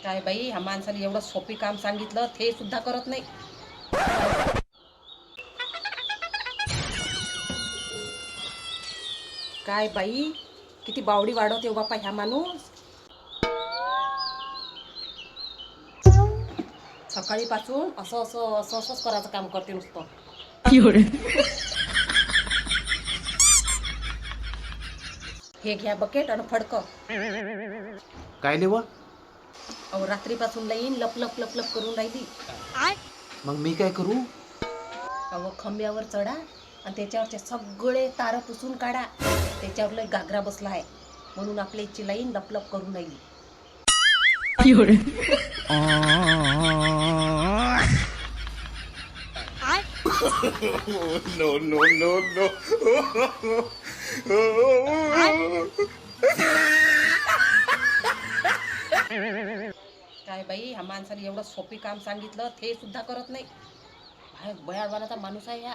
काय बाई, ह्या माणसाने एवढं सोपी काम सांगितलं ते सुद्धा करत नाही. काय बाई, किती बावडी वाढवते बापा ह्या माणूस. सकाळीपासून असं असं असं असंच करायचं काम करते नुसतं. हे घ्या बकेट आणि फडकं. काय लेवा? अहो, रात्रीपासून लाईन लप लप लप लप करून राहिली. मग मी काय करू? अहो, खंब्यावर चढा आणि त्याच्यावरचे सगळे तार पुसून काढा. त्याच्यावर लय गागरा बसला आहे, म्हणून आपल्या इथची लाईन लपलप करून राहिली. No, no, no, no. काय बाई, ह्या माणसाने एवढं सोपी काम सांगितलं ते सुद्धा करत नाही. काय बयाडवानाचा माणूस आहे ह्या.